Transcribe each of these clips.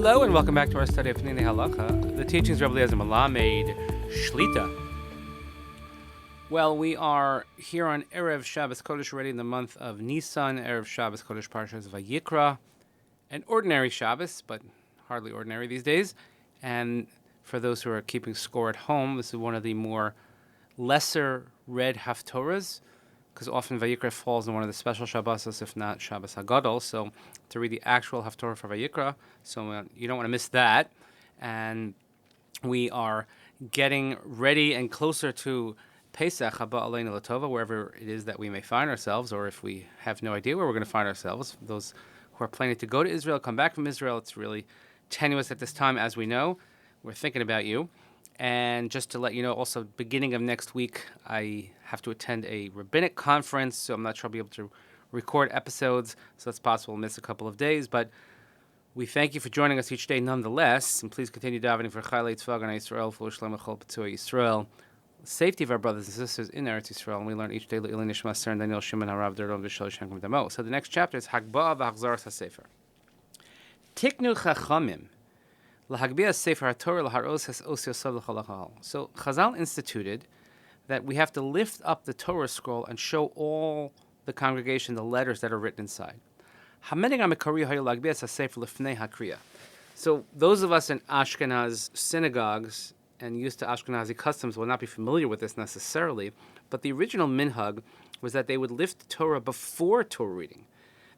Hello and welcome back to our study of Peninei Halacha, the teachings of Rabbi Eliezer Melamed Shlita. Well, we are here on Erev Shabbos Kodesh already in the month of Nisan, Erev Shabbos Kodesh Parshas Vayikra, an ordinary Shabbos, but hardly ordinary these days. And for those who are keeping score at home, this is one of the more lesser read Haftorahs, because often Vayikra falls in one of the special Shabbosos, if not Shabbos HaGadol. So to read the actual Haftorah for Vayikra, so you don't want to miss that. And we are getting ready and closer to Pesach, Haba Aleinu Latova, wherever it is that we may find ourselves, or if we have no idea where we're going to find ourselves. Those who are planning to go to Israel, come back from Israel, it's really tenuous at this time, as we know. We're thinking about you. And just to let you know, also, beginning of next week, I have to attend a rabbinic conference, so I'm not sure I'll be able to record episodes, so it's possible I'll miss a couple of days. But we thank you for joining us each day nonetheless, and please continue davening for Chayalei Tzva Gana Yisrael, for Shlem Echol P'tzui Yisrael, safety of our brothers and sisters in Eretz Yisrael, and we learn each day Le'ilei Nishmat Ser and Daniel Shimon Harav Deron V'Shol Shenkum Damo. So the next chapter is Hagbah v'Achzaras HaSefer. Tiknu Chachamim. So Chazal instituted that we have to lift up the Torah scroll and show all the congregation the letters that are written inside. So those of us in Ashkenaz synagogues and used to Ashkenazi customs will not be familiar with this necessarily, but the original minhag was that they would lift the Torah before Torah reading.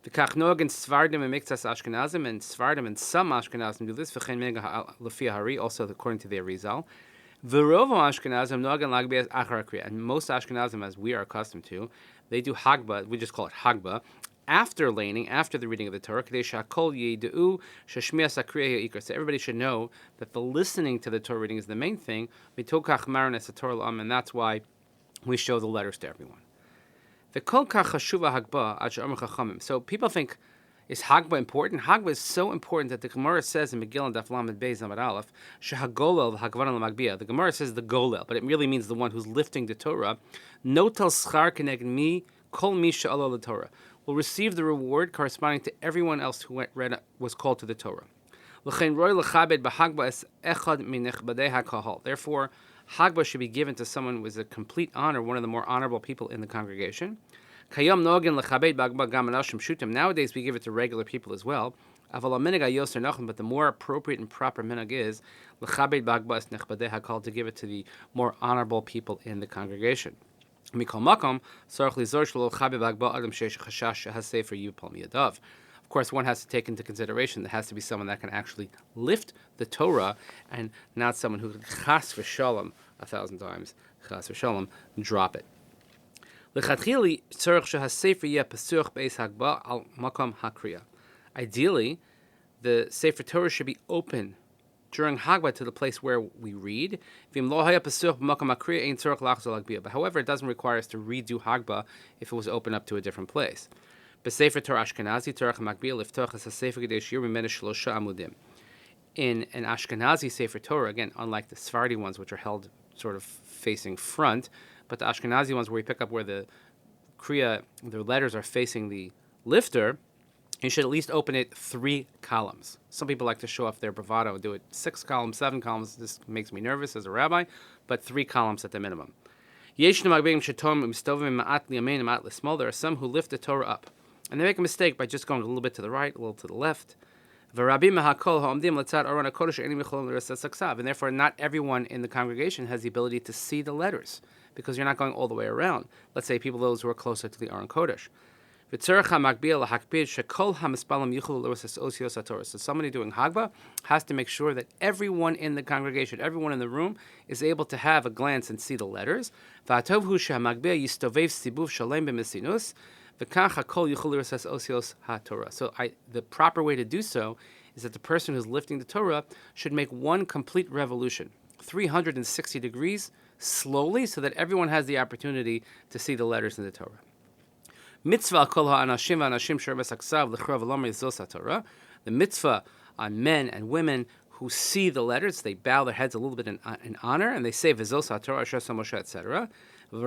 The Kachnog and Svardim and Miktas Ashkenazim and Svardim and some Ashkenazim do this. V'chein Mega Lefia Hari, also according to their Rizal. V'rovo Ashkenazim Nogan Lagbias Achar Kriya, and most Ashkenazim, as we are accustomed to, they do Hagbah. We just call it Hagbah after laning, after the reading of the Torah. Kadei Shakol Yideu Sheshmias Akriya Yikra. So everybody should know that the listening to the Torah reading is the main thing. Mitokach Maranes Torah L'am, and that's why we show the letters to everyone. So people think, is Hagbah important? Hagbah is so important that the Gemara says in Megillah and Daf Lamed Beis Amud Aleph, Shehagolel v'Hagvaran l'Magbia. The Gemara says the Golel, but it really means the one who's lifting the Torah. Notel schar keneged mi kol mi she'alo l'Torah will receive the reward corresponding to everyone else who was called to the Torah. L'chein roi l'chabed b'Hagbah es echad min nechbadei hakahal. Therefore, Hagbah should be given to someone who is a complete honor, one of the more honorable people in the congregation. Nowadays, we give it to regular people as well. But the more appropriate and proper minhag is to give it to the more honorable people in the congregation. Of course, one has to take into consideration there has to be someone that can actually lift the Torah and not someone who could chas v'shalom 1,000 times, chas v'shalom, drop it. Ideally, the Sefer Torah should be open during Hagbah to the place where we read. But however, it doesn't require us to redo Hagbah if it was open up to a different place. B'Sefer Torah Ashkenazi, Torah Makbil, Liftoch as a Sefer Gedesh Yir Mimene Shlosha Amudim. In an Ashkenazi Sefer Torah, again, unlike the Sephardi ones, which are held sort of facing front, but the Ashkenazi ones where we pick up where the Kriya, the letters are facing the lifter, you should at least open it 3 columns. Some people like to show off their bravado and do it 6 columns, 7 columns. This makes me nervous as a rabbi, but 3 columns at the minimum. There are some who lift the Torah up, and they make a mistake by just going a little bit to the right, a little to the left. And therefore, not everyone in the congregation has the ability to see the letters, because you're not going all the way around. Let's say those who are closer to the Aron Kodesh. So somebody doing Hagbah has to make sure that everyone in the congregation, everyone in the room, is able to have a glance and see the letters. So the proper way to do so is that the person who's lifting the Torah should make one complete revolution, 360 degrees, slowly, so that everyone has the opportunity to see the letters in the Torah. Mitzvah kol ha'anashim v'anashim sherbes aksav l'chrav v'lomer yizos HaTorah. The mitzvah on men and women who see the letters, they bow their heads a little bit in honor, and they say v'zos HaTorah, Asher Moshe, etc. Many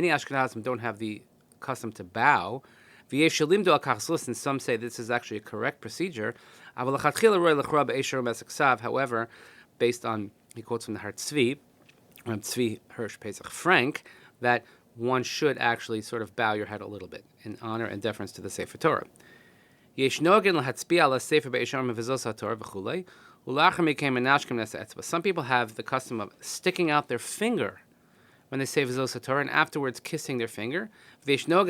Ashkenazim don't have the custom to bow. And some say this is actually a correct procedure. However, based on, he quotes from the Hart Tzvi Hirsch Pesach Frank, that one should actually sort of bow your head a little bit in honor and deference to the Sefer Torah. Some people have the custom of sticking out their finger when they say V'zos HaTorah, and afterwards kissing their finger. And some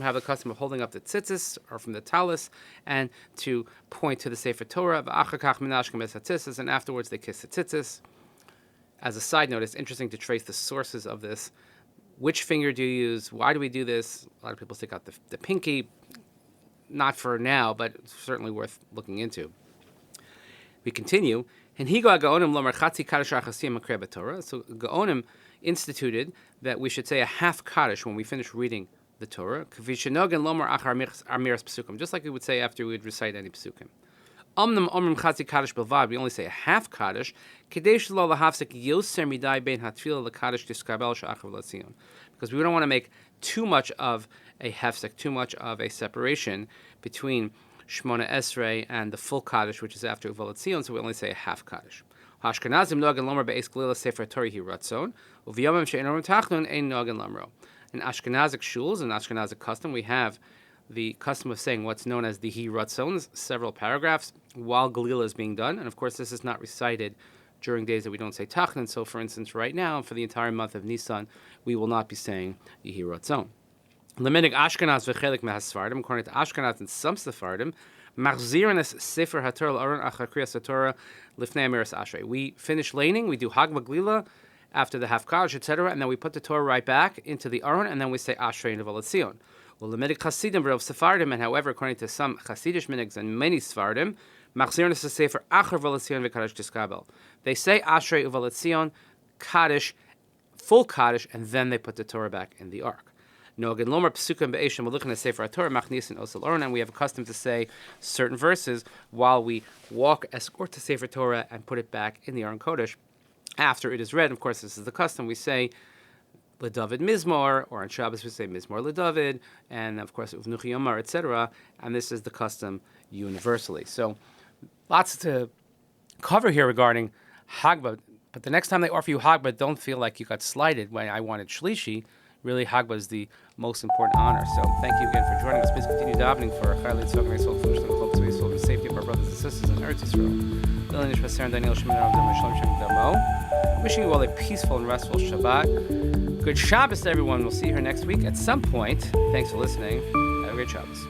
have the custom of holding up the tzitzis, or from the talus, and to point to the Sefer Torah. And afterwards they kiss the tzitzis. As a side note, it's interesting to trace the sources of this. Which finger do you use? Why do we do this? A lot of people stick out the pinky. Not for now, but certainly worth looking into. We continue. So Gaonim instituted that we should say a half Kaddish when we finish reading the Torah, just like we would say after we would recite any Psukim. We only say a half Kaddish, because we don't want to make too much of a hefsek, too much of a separation between Shmona Esrei and the full Kaddish, which is after Uvalat Zion, so we only say a half Kaddish. Hashkenazim nogan lomer be'es glila sefer Torah hi ratzon, uv'yomim she'enom tachnun ein nogan lomro. In Ashkenazic shuls and Ashkenazic custom, we have the custom of saying what's known as the hi ratzon, several paragraphs, while Galila is being done. And of course, this is not recited during days that we don't say tachnun. So for instance, right now, for the entire month of Nisan, we will not be saying Yehi Ratzon. Leminig Ashkenaz v'chelik mehasfardim, according to Ashkenaz and some Sephardim, machzirin sefer haTorah l'Aron achar kriyas haTorah lifnei amiras ashrei. We finish laning, we do Hagbah Glila after the half Kaddish, etc., and then we put the Torah right back into the Aron, and then we say Ashrei and Uvalat Zion. Well, Lemidig Chasidim v'Rav Sephardim, and however, according to some Chasidish minigs and many Sephardim, machzirin sefer achar Uvalat Zion v'Kaddish tiskabel. They say Ashrei Uvalat Zion, Kaddish, full Kaddish, and then they put the Torah back in the Ark. And we have a custom to say certain verses while we escort the Sefer Torah and put it back in the Aron Kodesh after it is read. Of course, this is the custom. We say LeDavid Mizmor, or on Shabbos we say Mizmor LeDavid, and of course Uvnuchi Yomar, etc. And this is the custom universally. So lots to cover here regarding Hagbah. But the next time they offer you Hagbah, don't feel like you got slighted when I wanted Shlishi. Really, Hagbah is the most important honor. So thank you again for joining us. Please continue davening for Chayil Yitzhak and Yisrael, Fushta, the Chol Tzvi Yisrael, and the safety of our brothers and sisters in Eretz Yisrael. Wishing you all a peaceful and restful Shabbat. Good Shabbos, everyone. We'll see you here next week at some point. Thanks for listening. Have a great Shabbos.